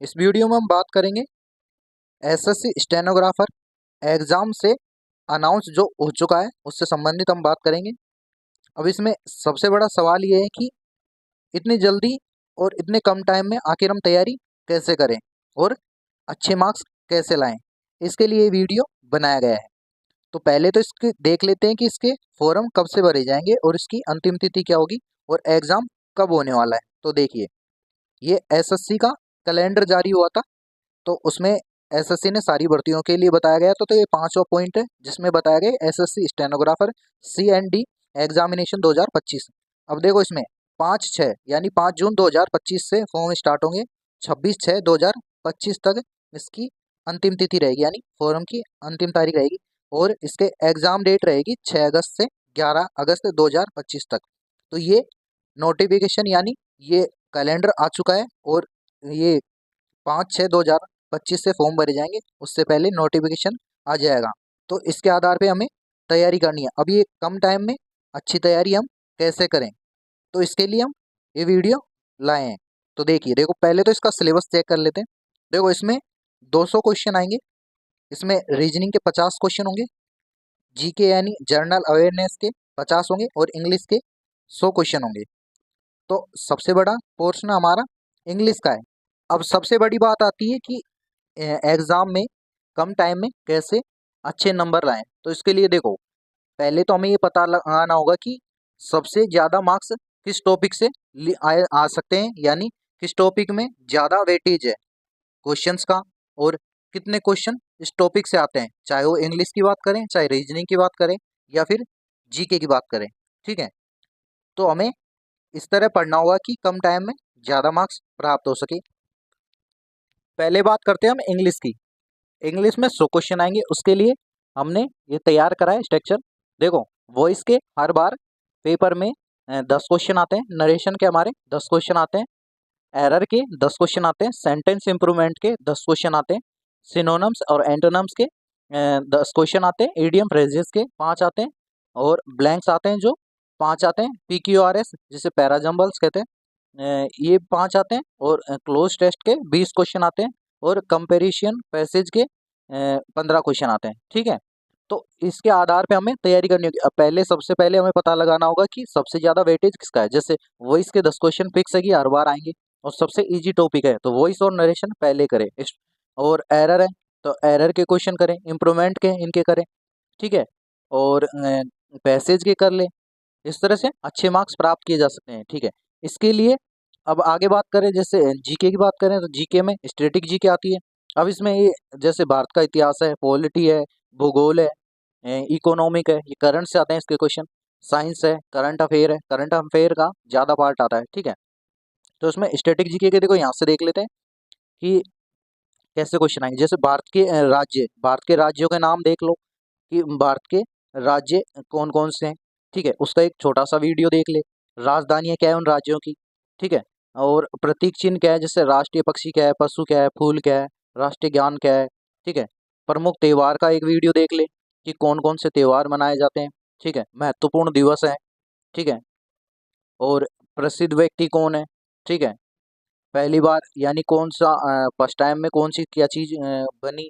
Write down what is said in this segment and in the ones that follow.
इस वीडियो में हम बात करेंगे एसएससी स्टेनोग्राफर एग्जाम से अनाउंस जो हो चुका है उससे संबंधित हम बात करेंगे। अब इसमें सबसे बड़ा सवाल ये है कि इतनी जल्दी और इतने कम टाइम में आखिर हम तैयारी कैसे करें और अच्छे मार्क्स कैसे लाएं, इसके लिए वीडियो बनाया गया है। तो पहले तो इसके देख लेते हैं कि इसके फॉर्म कब से भरे जाएंगे और इसकी अंतिम तिथि क्या होगी और एग्ज़ाम कब होने वाला है। तो देखिए, ये एसएससी का कैलेंडर जारी हुआ था, तो उसमें एसएससी ने सारी भर्तियों के लिए बताया गया। तो ये 5वां पॉइंट है जिसमें बताया गया एसएससी स्टेनोग्राफर CND एग्जामिनेशन 2025। अब देखो, इसमें 5/6 यानी 5 जून 2025 से फॉर्म स्टार्ट होंगे। 26/6/2025 तक इसकी अंतिम तिथि रहेगी, यानी फॉर्म की अंतिम तारीख रहेगी। और इसके एग्जाम डेट रहेगी 6 अगस्त से 11 अगस्त 2025 तक। तो ये नोटिफिकेशन यानी ये कैलेंडर आ चुका है और ये 5/6/2025 से फॉर्म भरे जाएंगे, उससे पहले नोटिफिकेशन आ जाएगा। तो इसके आधार पे हमें तैयारी करनी है। अभी ये कम टाइम में अच्छी तैयारी हम कैसे करें, तो इसके लिए हम ये वीडियो लाए हैं। तो देखिए, देखो पहले तो इसका सिलेबस चेक कर लेते हैं। देखो, इसमें 200 क्वेश्चन आएंगे। इसमें रीजनिंग के 50 क्वेश्चन होंगे, जीके यानी जनरल अवेयरनेस के 50 होंगे और इंग्लिश के 100 क्वेश्चन होंगे। तो सबसे बड़ा पोर्शन हमारा इंग्लिश का है। अब सबसे बड़ी बात आती है कि एग्ज़ाम में कम टाइम में कैसे अच्छे नंबर लाएं। तो इसके लिए देखो, पहले तो हमें ये पता लगाना होगा कि सबसे ज़्यादा मार्क्स किस टॉपिक से आ सकते हैं, यानी किस टॉपिक में ज़्यादा वेटेज है क्वेश्चंस का, और कितने क्वेश्चन इस टॉपिक से आते हैं, चाहे वो इंग्लिश की बात करें, चाहे रीजनिंग की बात करें, या फिर जीके की बात करें। ठीक है, तो हमें इस तरह पढ़ना होगा कि कम टाइम में ज़्यादा मार्क्स प्राप्त हो सके। पहले बात करते हैं हम इंग्लिश की। इंग्लिश में 100 क्वेश्चन आएंगे। उसके लिए हमने ये तैयार करा है स्ट्रक्चर। देखो, वॉइस के हर बार पेपर में 10 क्वेश्चन आते हैं, नरेशन के हमारे 10 क्वेश्चन आते हैं, एरर के 10 क्वेश्चन आते हैं, सेंटेंस इंप्रूवमेंट के 10 क्वेश्चन आते हैं, सिनोनिम्स और एंटोनिम्स के 10 क्वेश्चन आते हैं, इडियम फ्रेजेस के 5 आते हैं, और ब्लैंक्स आते हैं जो 5 आते हैं, PQRS जिसे पैराजम्बल्स कहते हैं, ये 5 आते हैं, और क्लोज टेस्ट के 20 क्वेश्चन आते हैं, और कंपेरिजन पैसेज के 15 क्वेश्चन आते हैं। ठीक है, तो इसके आधार पे हमें तैयारी करनी होगी। अब पहले सबसे पहले हमें पता लगाना होगा कि सबसे ज़्यादा वेटेज किसका है। जैसे वॉइस के 10 क्वेश्चन फिक्स है कि हर बार आएंगे और सबसे इजी टॉपिक है, तो वॉइस और नरेशन पहले करें। और एरर है तो एरर के क्वेश्चन करें, इम्प्रूवमेंट के इनके करें। ठीक है, और पैसेज के कर ले। इस तरह से अच्छे मार्क्स प्राप्त किए जा सकते हैं। ठीक है, इसके लिए अब आगे बात करें, जैसे जीके की बात करें तो जीके में स्टैटिक जीके आती है। अब इसमें ये जैसे भारत का इतिहास है, पॉलिटी है, भूगोल है, इकोनॉमिक है, ये करंट से आते हैं इसके क्वेश्चन। साइंस है, करंट अफेयर है, करंट अफेयर का ज़्यादा पार्ट आता है। ठीक है, तो इसमें स्टैटिक जीके के देखो यहाँ से देख लेते हैं कि कैसे क्वेश्चन आएंगे। जैसे भारत के राज्यों के नाम देख लो कि भारत के राज्य कौन कौन से हैं। ठीक है, उसका एक छोटा सा वीडियो देख ले। राजधानियाँ क्या है उन राज्यों की। ठीक है, और प्रतीक चिन्ह क्या है, जैसे राष्ट्रीय पक्षी क्या है, पशु क्या है, फूल क्या है, राष्ट्रीय ज्ञान क्या है। ठीक है, प्रमुख त्योहार का एक वीडियो देख ले कि कौन कौन से त्योहार मनाए जाते हैं। ठीक है, महत्वपूर्ण दिवस है। ठीक है, और प्रसिद्ध व्यक्ति कौन है। ठीक है, पहली बार यानी कौन सा फर्स्ट टाइम में कौन सी क्या चीज़ बनी,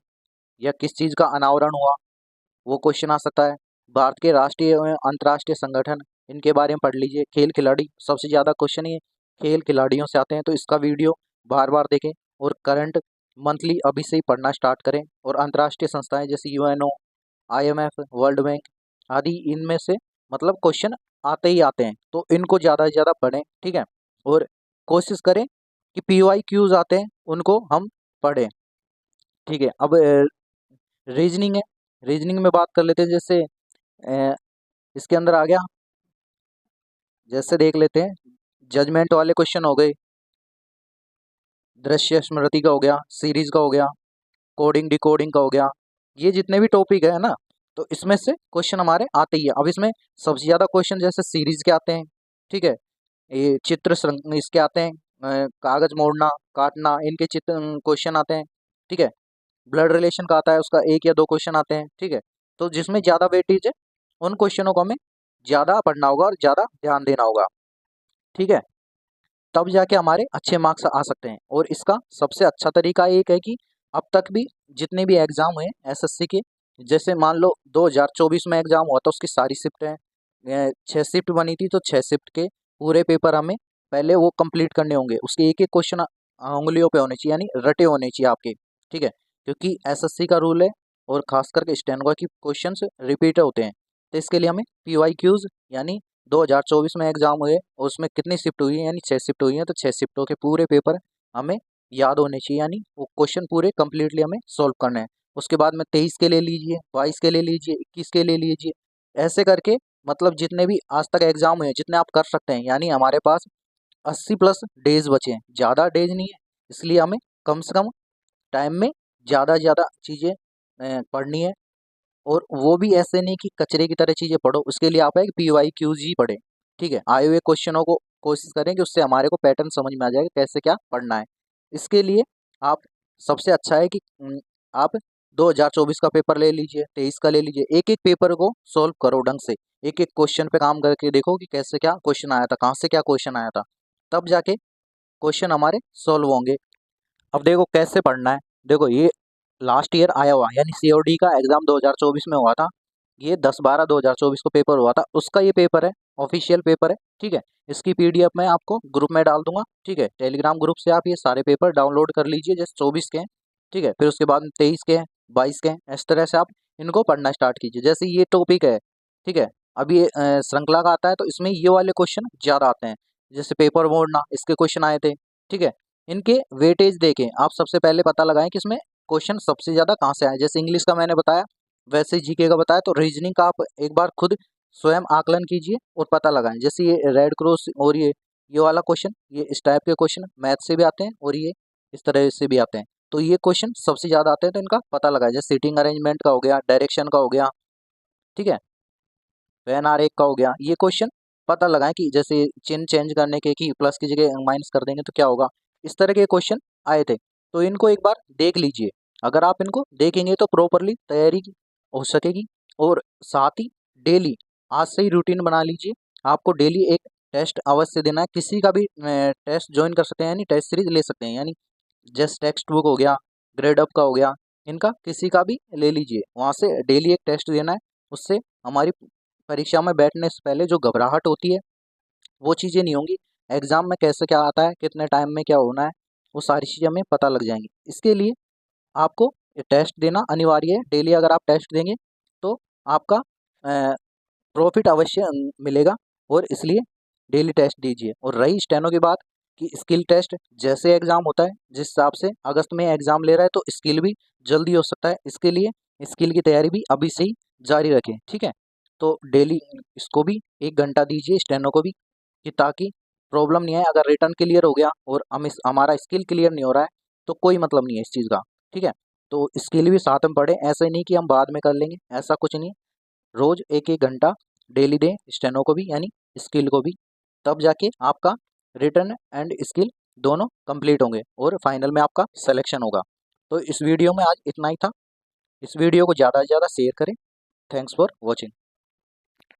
या किस चीज़ का अनावरण हुआ, वो क्वेश्चन आ सकता है। भारत के राष्ट्रीय एवं अंतर्राष्ट्रीय संगठन, इनके बारे में पढ़ लीजिए। खेल खिलाड़ी, सबसे ज़्यादा क्वेश्चन ये खेल खिलाड़ियों से आते हैं, तो इसका वीडियो बार बार देखें। और करंट मंथली अभी से ही पढ़ना स्टार्ट करें। और अंतर्राष्ट्रीय संस्थाएं जैसे UNO, IMF, वर्ल्ड बैंक आदि, इनमें से मतलब क्वेश्चन आते ही आते हैं, तो इनको ज़्यादा से ज़्यादा पढ़ें। ठीक है, और कोशिश करें कि PYQs आते हैं उनको हम पढ़ें। ठीक है, अब रीजनिंग है। रीजनिंग में बात कर लेते हैं। जैसे इसके अंदर आ गया, जैसे देख लेते हैं, जजमेंट वाले क्वेश्चन हो गए, दृश्य स्मृति का हो गया, सीरीज का हो गया, कोडिंग डिकोडिंग का हो गया। ये जितने भी टॉपिक है ना, तो इसमें से क्वेश्चन हमारे आते ही है। अब इसमें सबसे ज़्यादा क्वेश्चन जैसे सीरीज के आते हैं। ठीक है, ये चित्र इसके आते हैं, कागज मोड़ना काटना, इनके चित्र क्वेश्चन आते हैं। ठीक है, ब्लड रिलेशन का आता है, उसका 1 या 2 क्वेश्चन आते हैं। ठीक है, तो जिसमें ज़्यादा वेटेज है उन क्वेश्चनों को हमें ज़्यादा पढ़ना होगा और ज़्यादा ध्यान देना होगा। ठीक है, तब जाके हमारे अच्छे मार्क्स आ सकते हैं। और इसका सबसे अच्छा तरीका एक है कि अब तक भी जितने भी एग्ज़ाम हुए एसएससी के, जैसे मान लो 2024 में एग्ज़ाम हुआ था, उसकी सारी शिफ्टें 6 शिफ्ट बनी थी, तो 6 शिफ्ट के पूरे पेपर हमें पहले वो कंप्लीट करने होंगे। उसके एक एक क्वेश्चन उंगलियों पे होने चाहिए, यानी रटे होने चाहिए आपके, ठीक है, क्योंकि एसएससी का रूल है और खास करके स्टेनोग्राफर की क्वेश्चंस रिपीट होते हैं। तो इसके लिए हमें पीवाईक्यूज यानी 2024 में एग्जाम हुए और उसमें कितनी शिफ्ट हुई है, यानी 6 शिफ्ट हुई है, तो 6 शिफ्टों के पूरे पेपर हमें याद होने चाहिए, यानी वो क्वेश्चन पूरे कंप्लीटली हमें सॉल्व करने हैं। उसके बाद में 23 के ले लीजिए, 22 के ले लीजिए, 21 के ले लीजिए, ऐसे करके मतलब जितने भी आज तक एग्जाम हुए हैं जितने आप कर सकते हैं, यानी हमारे पास 80 प्लस डेज बचे हैं, ज़्यादा डेज नहीं है, इसलिए हमें कम से कम टाइम में ज़्यादा से ज़्यादा चीज़ें पढ़नी है। और वो भी ऐसे नहीं कि कचरे की तरह चीज़ें पढ़ो, उसके लिए आप एक पीवाईक्यूज ही पढ़ें, ठीक है। आए हुए क्वेश्चनों को कोशिश करें कि उससे हमारे को पैटर्न समझ में आ जाएगा कैसे क्या पढ़ना है। इसके लिए आप सबसे अच्छा है कि आप 2024 का पेपर ले लीजिए, 23 का ले लीजिए, एक एक पेपर को सॉल्व करो ढंग से, एक एक क्वेश्चन पे काम करके देखो कि कैसे क्या क्वेश्चन आया था, कहाँ से क्या क्वेश्चन आया था, तब जाके क्वेश्चन हमारे सॉल्व होंगे। अब देखो कैसे पढ़ना है। देखो ये लास्ट ईयर आया हुआ यानी सीओडी का एग्जाम 2024 में हुआ था, ये 10/12/2024 को पेपर हुआ था, उसका ये पेपर है, ऑफिशियल पेपर है, ठीक है। इसकी पीडीएफ मैं आपको ग्रुप में डाल दूंगा, ठीक है। टेलीग्राम ग्रुप से आप ये सारे पेपर डाउनलोड कर लीजिए, जैसे 24 के हैं, ठीक है। फिर उसके बाद 23 के हैं, 22 के हैं, इस तरह से आप इनको पढ़ना स्टार्ट कीजिए। जैसे ये टॉपिक है, ठीक है, अभी श्रृंखला का आता है, तो इसमें ये वाले क्वेश्चन ज़्यादा आते हैं, जैसे पेपर मोड़ना, इसके क्वेश्चन आए थे, ठीक है। इनके वेटेज देखें, आप सबसे पहले पता लगाएं कि इसमें क्वेश्चन सबसे ज़्यादा कहाँ से आए। जैसे इंग्लिश का मैंने बताया, वैसे जीके का बताया, तो रीजनिंग का आप एक बार खुद स्वयं आकलन कीजिए और पता लगाएं। जैसे ये रेड क्रॉस और ये वाला क्वेश्चन, ये इस टाइप के क्वेश्चन मैथ से भी आते हैं और ये इस तरह से भी आते हैं, तो ये क्वेश्चन सबसे ज़्यादा आते हैं, तो इनका पता लगाएं। जैसे सीटिंग अरेंजमेंट का हो गया, डायरेक्शन का हो गया, ठीक है, वेन आर एक का हो गया, ये क्वेश्चन पता लगाएं कि जैसे चिन्ह चेंज करने के कि प्लस की जगह माइनस कर देंगे तो क्या होगा, इस तरह के क्वेश्चन आए थे। तो इनको एक बार देख लीजिए, अगर आप इनको देखेंगे तो प्रॉपरली तैयारी हो सकेगी। और साथ ही डेली आज से ही रूटीन बना लीजिए, आपको डेली एक टेस्ट अवश्य देना है। किसी का भी टेस्ट ज्वाइन कर सकते हैं, यानी टेस्ट सीरीज ले सकते हैं, यानी जस्ट टेक्स्ट बुक हो गया, ग्रेड अप का हो गया, इनका किसी का भी ले लीजिए, वहाँ से डेली एक टेस्ट देना है। उससे हमारी परीक्षा में बैठने से पहले जो घबराहट होती है वो चीज़ें नहीं होंगी। एग्ज़ाम में कैसे क्या आता है, कितने टाइम में क्या होना है, वो सारी चीज़ें हमें पता लग जाएंगी। इसके लिए आपको ये टेस्ट देना अनिवार्य है। डेली अगर आप टेस्ट देंगे तो आपका प्रॉफिट अवश्य मिलेगा, और इसलिए डेली टेस्ट दीजिए। और रही स्टेनो की बात, कि स्किल टेस्ट जैसे एग्ज़ाम होता है, जिस हिसाब से अगस्त में एग्ज़ाम ले रहा है, तो स्किल भी जल्दी हो सकता है। इसके लिए स्किल की तैयारी भी अभी से ही जारी रखें, ठीक है। तो डेली इसको भी 1 घंटा दीजिए, स्टेनो को भी, कि ताकि प्रॉब्लम नहीं आए। अगर रिटर्न क्लियर हो गया और हमारा स्किल क्लियर नहीं हो रहा है तो कोई मतलब नहीं है इस चीज़ का, ठीक है। तो स्किल भी साथ में पढ़ें, ऐसे नहीं कि हम बाद में कर लेंगे, ऐसा कुछ नहीं है। रोज़ 1-1 घंटा डेली दें, स्टेनो को भी यानी स्किल को भी, तब जाके आपका रिटन एंड स्किल दोनों कंप्लीट होंगे और फाइनल में आपका सिलेक्शन होगा। तो इस वीडियो में आज इतना ही था। इस वीडियो को ज़्यादा से ज़्यादा शेयर करें। Thanks for watching.